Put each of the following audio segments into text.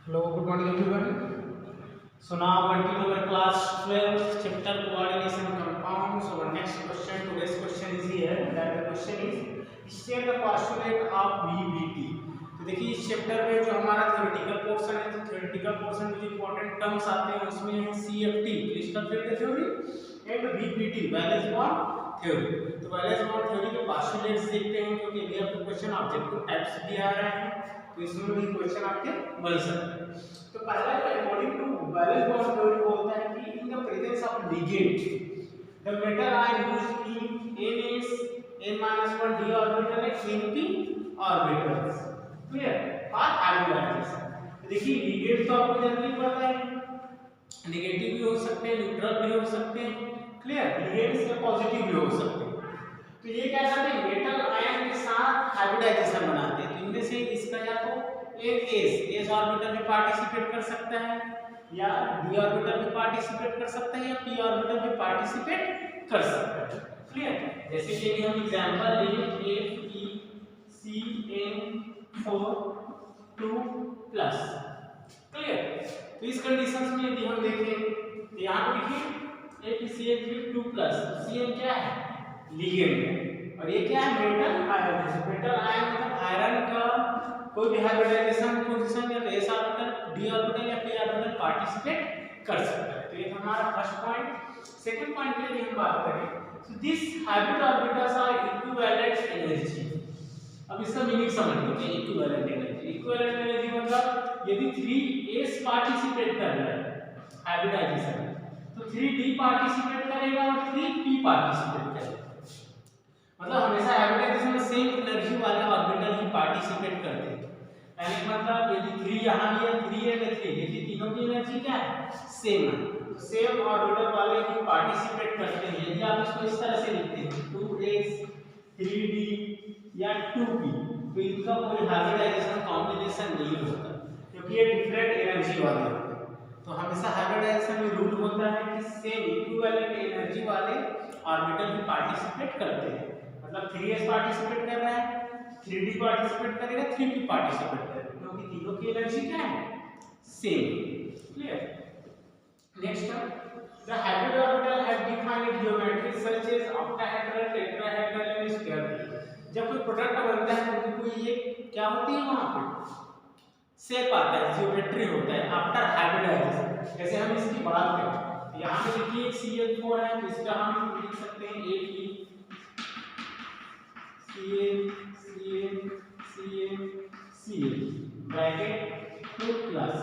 Hello, good morning everyone. So now continue our class 12 chapter coordination compounds. So our next question, today's question is here. That the question is state the postulate of VBT. तो देखिए इस chapter में जो हमारा theoretical portion है, तो theoretical portion में जो इंपॉर्टेंट टर्म्स आते हैं उसमें है CFT crystal field theory and VBT valence bond theory. तो वैलेंस बॉन्ड थ्योरी के पोस्टुलेट्स देखते हैं क्योंकि अभी आपको क्वेश्चन ऑब्जेक्टिव टाइप्स भी आ रहे हैं, तो इसमें भी क्वेश्चन आपके बन सकते हैं। तो पहला जो according to valence bond theory बोलता है कि in the presence of ligand the metal ion used in n-1 d orbital and np orbitals clear for hybridisation. देखिए लिगेंड तो आपको जनरली पता है नेगेटिव भी हो सकते हैं, न्यूट्रल भी हो सकते हैं, क्लियर लिगेंड से पॉजिटिव भी हो सकते हैं। तो ये क्या करते हैं मेटल आयन के साथ हाइब्रिडाइजेशन बनाते हैं। तो इनमें से इसका या तो एस ऑर्बिटल में पार्टिसिपेट कर सकता है या डी ऑर्बिटल में पार्टिसिपेट कर सकता है या पी ऑर्बिटल में पार्टिसिपेट कर सकता है, क्लियर। जैसे कि हम एग्जांपल लेंगे FeCN4 प्लस, क्लियर। तो इस कंडीशंस में यदि हम देखें तो यहाँ पे देखिए FeCN2 प्लस, CN क्या है लिगेंड है और ये क्या है मेटल आयन है। मेटल आयन मतलब आयरन का कोई भी हाइब्रिडाइजेशन पोजीशन या तो एस ऑर्बिटल डी ऑर्बिटल या पी ऑर्बिटल पार्टिसिपेट कर सकता है। तो ये हमारा फर्स्ट पॉइंट। सेकंड पॉइंट के लिए हम बात करें तो this hybrid orbitals are equivalent energy. अब इसका मीनिंग समझ लीजिए इक्विवेलेंट एनर्जी। इक्विवेलेंट एनर्जी मतलब यदि 3s पार्टिसिपेट कर रहा है हाइब्रिडाइजेशन तो 3d पार्टिसिपेट करेगा और 3p पार्टिसिपेट करेगा। मतलब हमेशा हाइब्रिडाइजेशन में सेम एनर्जी वाले ऑर्बिटल ही पार्टिसिपेट करते हैं। यानी मतलब यदि 3 यहाँ भी है 3 है 3, देखिए तीनों की एनर्जी क्या है सेम है, तो सेम ऑर्बिटल वाले ही पार्टिसिपेट करते हैं। यदि आप इसको इस तरह से लिखते हैं 2s 3d या 2p तो इनका कोई हाइब्रिडाइजेशन कॉम्बिनेशन नहीं होता क्योंकि ये डिफरेंट एनर्जी वाले होते हैं। तो हमेशा हाइब्रिडाइजेशन में रूल होता है कि सेम इक्विवेलेंट एनर्जी वाले ऑर्बिटल ही पार्टिसिपेट करते हैं। मतलब 3s पार्टिसिपेट कर रहा है 3d पार्टिसिपेट करेगा 3p पार्टिसिपेट करेगा क्योंकि तीनों की एनर्जी क्या है same, clear. Next the hybrid orbital have defined geometry such as octahedral tetrahedral and sphere. जब कोई प्रोडक्ट बनता है तो कोई ये क्या होती है वहां पे शेप आता है, ज्योमेट्री होता है आफ्टर हाइब्रिडाइजेशन। जैसे हम इसकी बात करें यहां पे देखिए CN4 है तो इसका हम लिख सकते हैं AP CN ब्रैकेट 2 प्लस।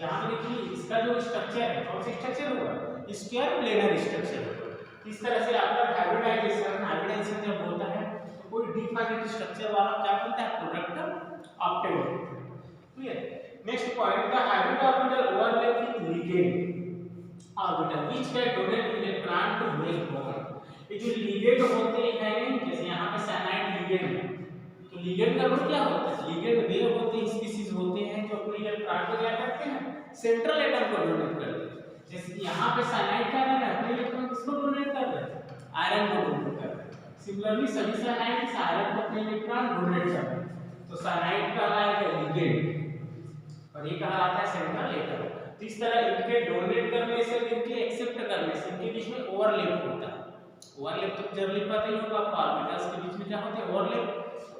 यहाँ पे देखिए इसका जो स्ट्रक्चर है कौन सा स्ट्रक्चर होगा स्क्वायर प्लेनर स्ट्रक्चर होगा। इस तरह से आपका हाइब्रिडाइजेशन जब होता है तो कोई डिफाइनेड स्ट्रक्चर वाला क्या बनता है प्रोडक्ट ऑब्टेन होता है, clear. Next point the hybrid orbital overlap with ligand orbital which can donate electron to break bond. ये जो लिगेंड होते हैं जैसे यहाँ पे साइनाइड लिगेंड है तो लिगेंड का रोल क्या होता है लिगेंड वे होते हैं स्पीशीज होते हैं जो अपने इलेक्ट्रॉन को क्या करते हैं सेंट्रल एटम को डोनेट करते हैं। जैसे यहाँ पे साइनाइड क्या कर रहा है अपने इलेक्ट्रॉन किसको डोनेट कर रहा है आयरन को डोनेट कर रहा है। सिमिलरली सभी साइनाइड आयरन को अपने इलेक्ट्रॉन डोनेट कर रहे हैं तो साइनाइड कहलाएगा लिगेंड और ये कहलाता है सेंट्रल एटम। तो इस तरह इनके डोनेट करने से इनके एक्सेप्ट करने से इनके बीच में ओवरलैप होता है। ओवरलैप तो जनरली पता ही होगा आपको ऑर्बिटल्स के बीच में क्या होते हैं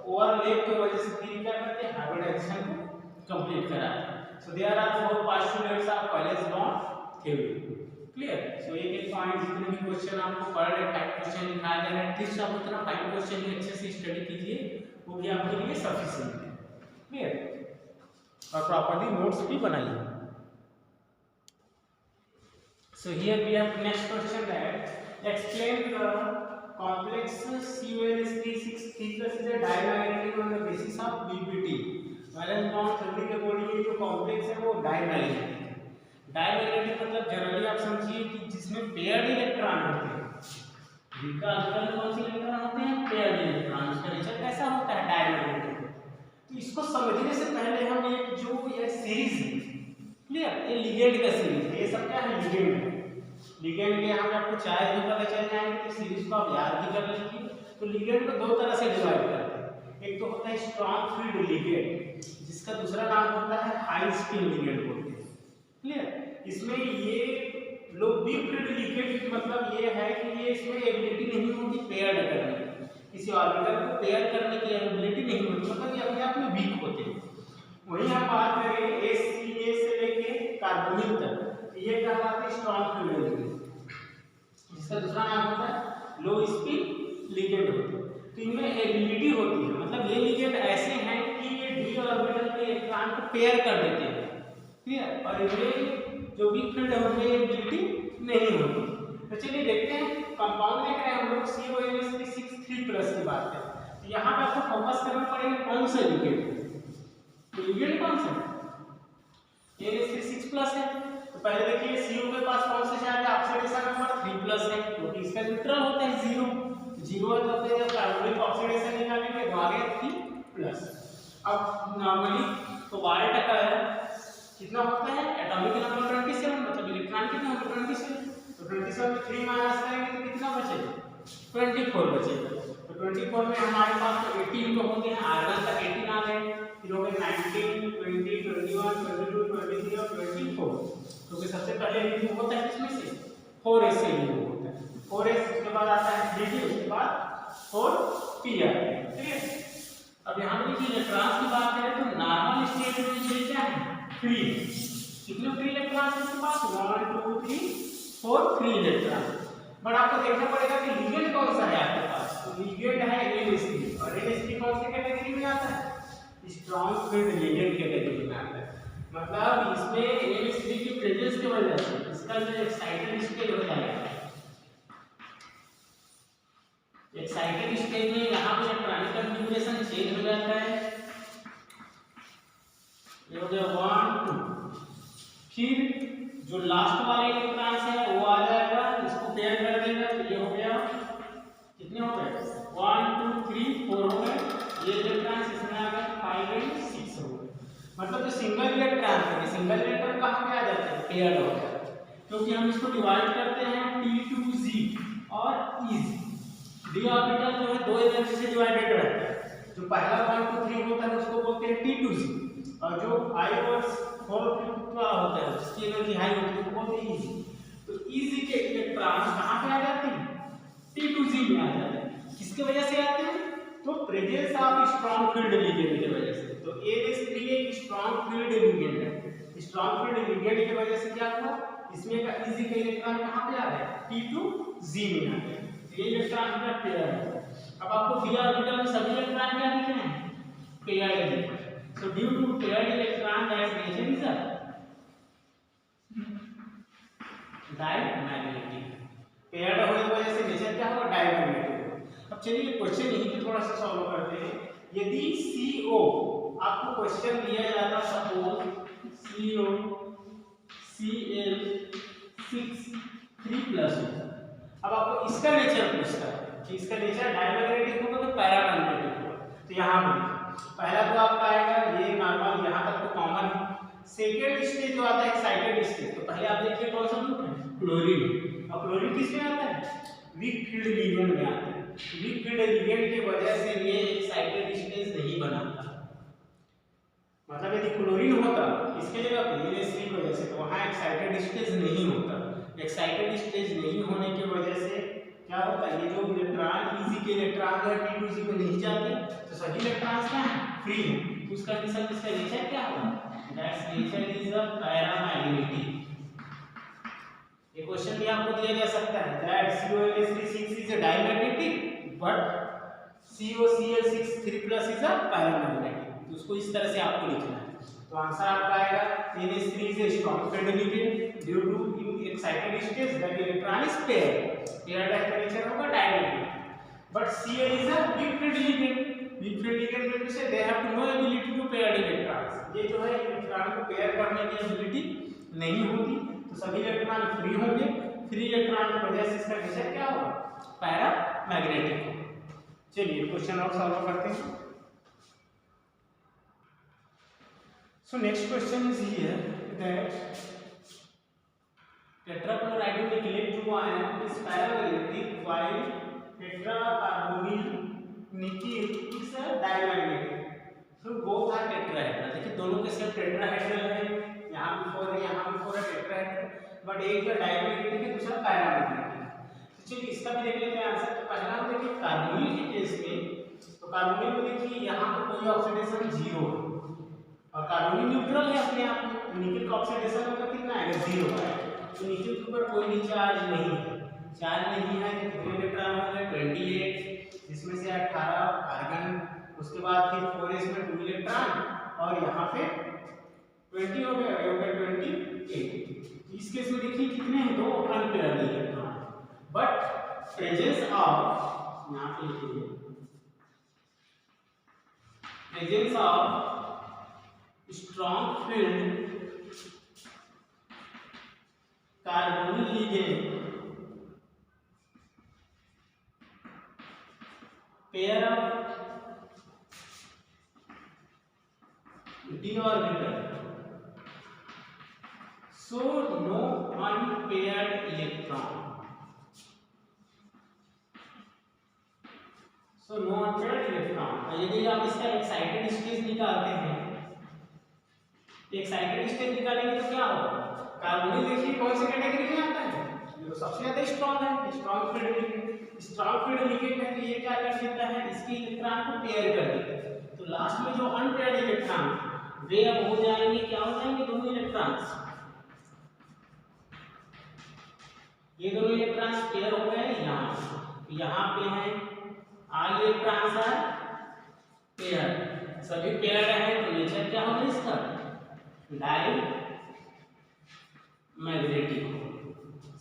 ओवरलैप की वजह से फिर क्या करते हैं हाइब्रिडाइजेशन को कंप्लीट कराते हैं। So there are 4 postulates of valence bond theory, clear. So एक पॉइंट जितने भी क्वेश्चन आपको पर डे 5 क्वेश्चन लिखाए जा रहे हैं ठीक से आप उतना 5 क्वेश्चन भी अच्छे से स्टडी कीजिए, वो भी आपके लिए सफिशिएंट है, क्लियर। और प्रॉपर्ली नोट्स भी बनाइए। So here we have next question that explain the complex CuN3 plus is a dimagnetic on the basis of BBT। Valence bond theory के अकॉर्डिंग जो कॉम्प्लेक्स है वो डायमैग्नेटिक है। डायमैग्नेटिक मतलब जनरली आप समझिए कि जिसमें पेयर्ड इलेक्ट्रॉन होते हैं। जिनका अंतर कौन से इलेक्ट्रॉन होते हैं पेयर्ड इलेक्ट्रॉन, उसका नेचर कैसा होता है डायमैग्नेटिक। तो इसको समझने से पहले हम एक जो ये सीरीज है क्लियर ये लिगेंड का सीरीज है, ये सब क्या है लिगेंड है। लिगेंड के यहाँ पे आपको चाहे भी पता चल जाएंगे तो सीरीज को आप याद भी कर लीजिए। तो लिगेंड को दो तरह से डिवाइड करते हैं, एक तो होता है स्ट्रॉन्ग फील्ड लिगेंड जिसका इसका दूसरा नाम होता है हाई स्पिन लिगेंड बोलते हैं। क्लियर? इसमें ये लोग वीक फील्ड लिगेंड मतलब ये है कि ये इसमें एबिलिटी नहीं होती पेयर करने की, किसी ऑर्बिटल को पेयर करने की एबिलिटी नहीं होती, मतलब ये अपने आप में वीक होते हैं। वहीं हम बात करें HCA से लेके कार्बोनिल तक, ये कहलाते हैं स्ट्रॉन्ग फील्ड लिगेंड, इसका दूसरा नाम होता है लो स्पिन लिगेंड होते हैं। तो इनमें एबिलिटी होती है, मतलब ये लिगेंड ऐसे हैं कि ये डी ऑर्बिटल के इलेक्ट्रॉन को पेयर कर देते हैं। क्लियर? और इनमें जो वीक फील्ड है उनमें एबिलिटी नहीं होती। तो चलिए देखते हैं कंपाउंड देख रहे हैं हम लोग CONH363+ की बात करें तो यहाँ पे आपको फोकस करना पड़ेगा कौन सा लिगेंड है। तो लिगेंड कौन सा है? NH3 6+ है। तो पहले देखिए CO के पास कौन सा चार्ज है? ऑक्सीडेशन नंबर 3+ है, क्योंकि इसका न्यूट्रल होता है 0 है, तो फिर जब कार्बोनिक ऑक्सीडेशन निकालेंगे तो आ गया 3+। अब नॉर्मली तो 12% है, कितना होता है? एटॉमिक नंबर 27, मतलब इलेक्ट्रॉन कितना होगा? 27। तो 27 में 3 माइनस करेंगे तो कितना बचेगा? 24 बचेगा। तो 24 में हमारे पास तो 18 तो होंगे, आर्गन तक 18 आ गए, फिर हो गए 19, 20, 21, 22, 23 और 24। तो सबसे पहले रिमूव होता है किसमें से? 4s से रिमूव होता है। 4s उसके बाद आता है 3d, उसके बाद 4p आता है। ठीक है? अब यहाँ पे देखिए इलेक्ट्रॉन्स की बात करें तो नॉर्मल स्टेट में ये क्या है? फ्री। कितने फ्री इलेक्ट्रॉन है इसके पास? 1 2 3 4 फ्री इलेक्ट्रॉन। बट आपको देखना पड़ेगा कि लिगेंड कौन सा है आपके पास। तो लिगेंड है NH3, और NH3 कौन सी कैटेगरी में आता है? स्ट्रॉन्ग फील्ड लिगेंड कैटेगरी में आता है। मतलब इसमें NH3 की प्रेजेंस की वजह से इसका जो एक्साइटेड स्टेट हो जाएगा, एक्साइटेड स्टेट में यहाँ पे इलेक्ट्रॉनिक कन्फिग्रेशन चेंज हो जाता है। ये हो गया 1 2, फिर जो लास्ट वाले इलेक्ट्रॉन्स है वो आ जाएगा, इसको पेयर कर देगा, तो ये हो गया कितने हो गए? 1 2 3 4 हो गए। ये इलेक्ट्रॉन्स इसमें आ गए 5 और 6 हो गए। मतलब जो सिंगल इलेक्ट्रॉन है, सिंगल इलेक्ट्रॉन कहाँ पे आ जाते हैं? पेयर्ड हो जाते हैं, क्योंकि हम इसको डिवाइड करते हैं T2Z और EZ। डी ऑर्बिटल जो है 2 एनर्जी से डिवाइडेड रहता है। जो पहला 1 2 3 होता है उसको बोलते हैं T2Z, और जो I और 4 होता है जिसकी एनर्जी हाई होती है उसको बोलते हैं EZ। तो EZ के इलेक्ट्रॉन कहाँ पे आ जाते हैं? T2Z में आ जाते हैं। किसके वजह से आते हैं? तो presence of strong field ligand की वजह से। तो NH3 एक स्ट्रॉन्ग फील्ड लिगेंड है। स्ट्रॉन्ग फील्ड लिगेंड की वजह से क्या हुआ? इसमें का EZ के इलेक्ट्रॉन कहाँ पे आ गए? T2Z में आ गए। ये इलेक्ट्रॉन का पेयर है। अब आपको d ऑर्बिटल में सभी इलेक्ट्रॉन क्या दिख रहे हैं? पेयर्ड दिख रहे हैं। So due to paired electron that nature is a diamagnetic. Paired होने की वजह से नेचर क्या होगा? डायमैग्नेटिक। अब चलिए क्वेश्चन यहीं पे थोड़ा सा सॉल्व करते हैं। यदि CO आपको क्वेश्चन दिया जाता, सपोज CO Cl6 3+ अब आपको इसका नेचर पूछता है कि इसका नेचर डायमैग्नेटिक होगा तो पैरामैग्नेटिक होगा। तो यहाँ पे पहला तो आपका आएगा ये नॉर्मल, यहाँ तक तो कॉमन है। सेकेंड स्टेज जो आता है एक्साइटेड स्टेज, तो पहले आप देखिए कौन सा ग्रुप है? क्लोरीन। अब क्लोरीन किस में आता है? वीक फील्ड लिगेंड में आता है। वीक फील्ड लिगेंड की वजह से ये एक्साइटेड स्टेज नहीं बनाता। मतलब यदि क्लोरीन होता इसके जगह पे NH3 की वजह से, तो वहाँ एक्साइटेड स्टेज नहीं होता। एक्साइटेड स्टेज नहीं होने की वजह से क्या होता है? ये जो इलेक्ट्रॉन EZ के इलेक्ट्रॉन जो है T2Z में नहीं जाते, तो सभी इलेक्ट्रॉन्स क्या हैं? फ्री हैं। उस कंडीशन में इसका नेचर क्या होगा? That's nature is a paramagnetic. ये क्वेश्चन भी आपको दिया जा सकता है that CONH3 is a diamagnetic but COCl6 3+ is a paramagnetic. तो उसको इस तरह से आपको लिखना है। तो आंसर आपका आएगा NH3 is a strong field ligand due to in excited stage that electron is paired. Paired का नेचर होगा diamagnetic. But Cl is a weak field ligand. Weak field ligand means से they have no ability to pair electrons. ये जो है electron को pair करने की ability नहीं होती, तो सभी इलेक्ट्रॉन फ्री होंगे। फ्री इलेक्ट्रॉन की वजह से इसका नेचर क्या होगा? पैरामैग्नेटिक होगा। चलिए क्वेश्चन और सॉल्व करते हैं। So next question is here that tetrachloride nucleic 2 ion is paramagnetic while tetracarbonyl nickel is a diamagnetic. So तो बोथ आर टेट्राहेड्रल। देखिए दोनों के सेट टेट्राहेड्रल है, यहाँ भी 4 है, यहाँ भी 4 है, टेट्राहेड्रल। बट एक जो डायमैग्नेटिक है, दूसरा पैरामैग्नेटिक है। तो चलिए इसका भी देख लेते हैं आंसर। तो पहला हम देखिए कार्बोनिल के केस में, तो कार्बोनिल में देखिए यहाँ पे कोई ऑक्सीडेशन 0 है और कार्बोनिल न्यूट्रल है अपने आप में। तो निकल का ऑक्सीडेशन मतलब कितना है, 0 है। तो निकल के ऊपर कोई भी चार्ज नहीं है, चार्ज नहीं है तो कितने इलेक्ट्रॉन होंगे, 28, जिसमें से 18 आर्गन, उसके बाद फिर 4s में 2 इलेक्ट्रॉन और यहाँ पे 20 हो गया, ये हो गया 28। इस केस में देखिए कितने हैं, 2 unpaired electron. But presence of, यहाँ पे लिखिए presence of strong field carbonyl ligand pair of d orbital, so no unpaired electron, so no unpaired electron। यदि आप इसका एक्साइटेड स्टेट निकालते हैं, एक्साइटेड स्टेट निकालेंगे तो क्या होगा, कार्बोनिल देखिए कौन सी कैटेगरी में आता है, जो सबसे ज्यादा स्ट्रॉन्ग है, strong field ligand. Strong field ligand है तो ये क्या कर देता है, इसके इलेक्ट्रॉन को पेयर कर देता है। तो लास्ट में जो अनपेयर्ड इलेक्ट्रॉन वे अब हो जाएंगे, क्या हो जाएंगे, दोनों इलेक्ट्रॉन्स, ये दोनों इलेक्ट्रॉन्स पेयर हो गए। यहाँ पे हैं ऑल इलेक्ट्रॉन्स आर पेयर, सभी पेयर्ड है तो नेचर क्या होगा इसका, डाई मैग्नेटिक।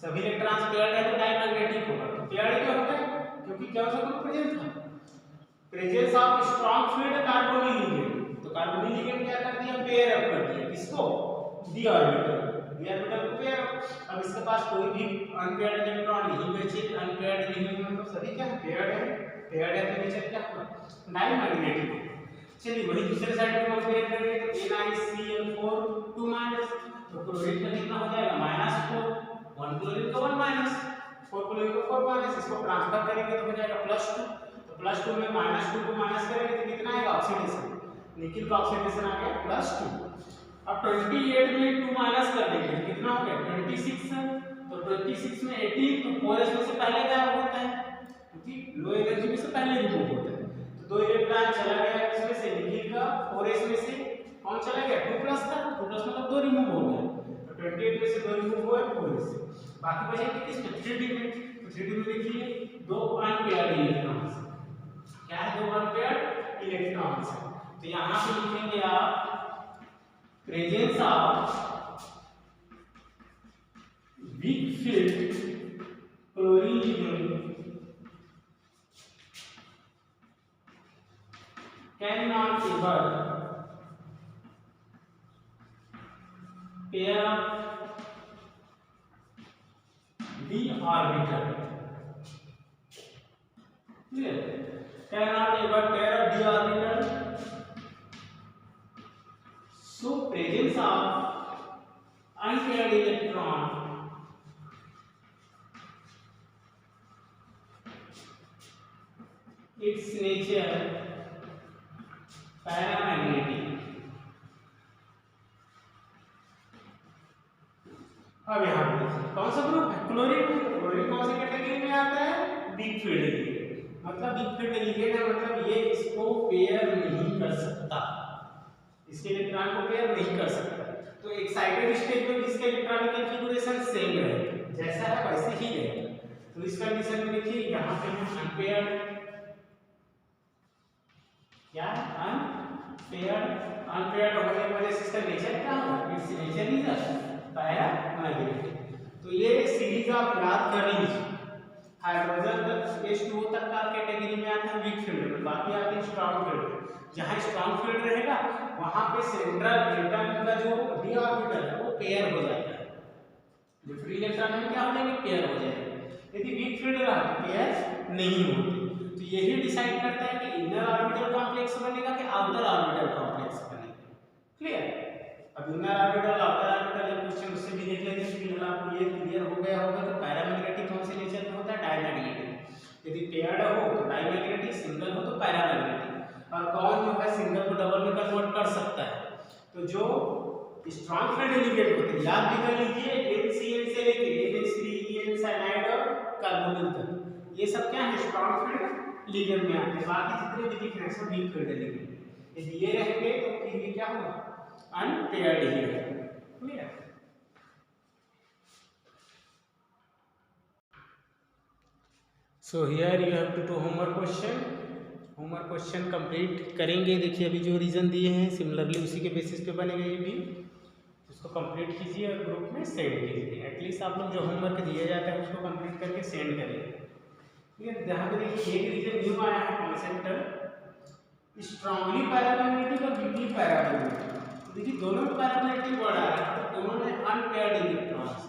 सभी इलेक्ट्रॉन्स पेयर्ड है तो डाई मैग्नेटिक होगा। तो पेयर्ड क्यों होगा, क्योंकि क्या सा ग्रुप प्रेजेंट था, presence of strong field carbonyl ligand. तो कार्बोनिल लिगेंड क्या कर दिया, पेयर अप कर दिया, किसको, d ऑर्बिटल को पेयर। अब इसके पास कोई भी अनपेयर्ड इलेक्ट्रॉन नहीं बचे, अनपेयर्ड लिगेंड मतलब सभी क्या पेयर्ड है, पेयर्ड है तो नेचर क्या होगा, डायमैग्नेटिक। चलिए वही दूसरे साइड पे कंपेयर करेंगे तो NiCl4 2 माइनस, तो क्लोरीन का कितना हो जाएगा, -4, 1 क्लोरीन का 1 माइनस, 4 क्लोरीन का 4 माइनस, इसको ट्रांसफर करेंगे तो हो जाएगा +2। तो +2 में -2 को माइनस करेंगे तो कितना आएगा, ऑक्सीडेशन, निकल का ऑक्सीडेशन आ गया +2। अब 28 में 2 माइनस कर देंगे कितना हो गया, 26 है। तो 26 में 18, तो 4s में से पहले गायब होता है क्योंकि लो एनर्जी में से पहले रिमूव होता है। तो 2 इलेक्ट्रॉन चला गया इसमें से, निकल का 4s में से कौन चला गया, 2 प्लस था, 2 प्लस मतलब 2 रिमूव हो गया। तो 28 में से 2 रिमूव हुआ 4s से, बाकी बचेंगे किसमें, 3d में। तो 3d में देखिए 2 अनपेयर्ड इलेक्ट्रॉन्स, क्या है, 2 अनपेयर्ड इलेक्ट्रॉन्स। तो यहाँ पे लिखेंगे आप presence of weak field chlorine ligand can not able pair of d orbital, clear, can not able pair of d orbital। So presence of unpaired electron its nature paramagnetic। अब यहाँ पे कौन सा ग्रुप है, क्लोरीन। क्लोरीन कौन सी category में आता है, वीक फील्ड लिगेंड, मतलब वीक फील्ड लिगेंड है, मतलब ये इसको पेयर नहीं कर सकता, इसके इलेक्ट्रॉन को पेयर नहीं कर सकता। तो एक्साइटेड स्टेट में इसका इलेक्ट्रॉनिक कॉन्फ़िगरेशन सेम रहेगा, जैसा है वैसे ही रहेगा। तो इस कंडीशन में देखिए यहाँ पे हम अनपेयर्ड, क्या अनपेयर्ड होने की वजह से इसका नेचर क्या होगा, इट्स नेचर इज पैरामैग्नेटिक। तो ये सीरीज आप याद कर लीजिए, हाइड्रोजन तक H2O तक का कैटेगरी में आता है वीक फील्ड में, बाकी आते हैं स्ट्रॉन्ग फील्ड। जहां स्ट्रॉन्ग फील्ड रहेगा वहां पे सेंट्रल इलेक्ट्रॉन का जो d ऑर्बिटल है वो पेयर हो जाता है, जो फ्री इलेक्ट्रॉन है क्या हो जाएंगे, पेयर हो जाएंगे। यदि वीक फील्ड रहा तो पेयर नहीं होते। तो यही डिसाइड करता है कि इनर ऑर्बिटल कॉम्प्लेक्स बनेगा कि आउटर ऑर्बिटल कॉम्प्लेक्स बनेगा, क्लियर। अब इनर ऑर्बिटल आउटर ऑर्बिटल या क्वेश्चन उससे भी देख लेते हैं, फिर आपको ये क्लियर हो गया होगा। तो पैरामैग्नेटिक कौन से नेचर में होता है, डायमैग्नेटिक। यदि पेयर्ड हो तो डायमैग्नेटिक, सिंगल हो तो पैरामैग्नेटिक। और कौन जो है सिंगल को डबल में कन्वर्ट कर सकता है। तो जो स्ट्रॉन्ग फ्री डेलीगेट होते हैं, याद भी कर लीजिए, NCN से लेके NH3 EN साइनाइड और कार्बोनिल तक, ये सब क्या है स्ट्रॉन्ग फ्री लिगेंड में आते हैं। बाकी जितने भी दिख रहे हैं सब वीक फ्री डेलीगेट। यदि ये रहेंगे तो फिर ये क्या होगा, अनपेयर्ड ही रहेगा। Clear. So here you have to do homework question. Homework question complete करेंगे। देखिए अभी जो रीजन दिए हैं सिमिलरली उसी के बेसिस पे बनेगा ये भी। उसको कंप्लीट कीजिए और ग्रुप में सेंड कीजिए। एटलीस्ट आप लोग जो होमवर्क दिया जाता है उसको कंप्लीट करके सेंड करिए। ठीक है। यहाँ पे देखिए एक रीजन न्यू आया है कॉन्सेप्ट स्ट्रांगली पैरामैग्नेटिक और वीकली पैरामैग्नेटिक। देखिए दोनों में पैरामैग्नेटिक वर्ड आ रहा है, तो दोनों में अनपेयर्ड इलेक्ट्रॉन्स।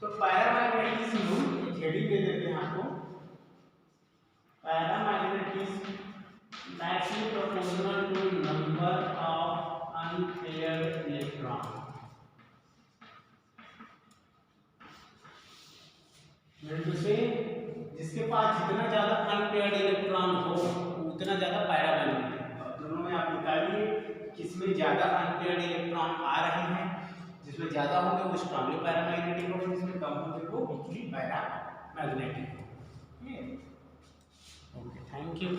तो पैरामैग्नेटिज्म एक हेडिंग दे देते हैं आपको, paramagnetism directly proportional to number of unpaired electrons। मेरे से जिसके पास जितना ज्यादा अनपेयर्ड इलेक्ट्रॉन हो उतना ज्यादा पैरामैग्नेटिक। और दोनों में आप निकालिए किसमें ज्यादा अनपेयर्ड इलेक्ट्रॉन आ रहे हैं। जिसमें ज्यादा होंगे वो स्ट्रांगली पैरामैग्नेटिक होगा, जिसमें कम होंगे वो weekly paramagnetic. Okay, thank you.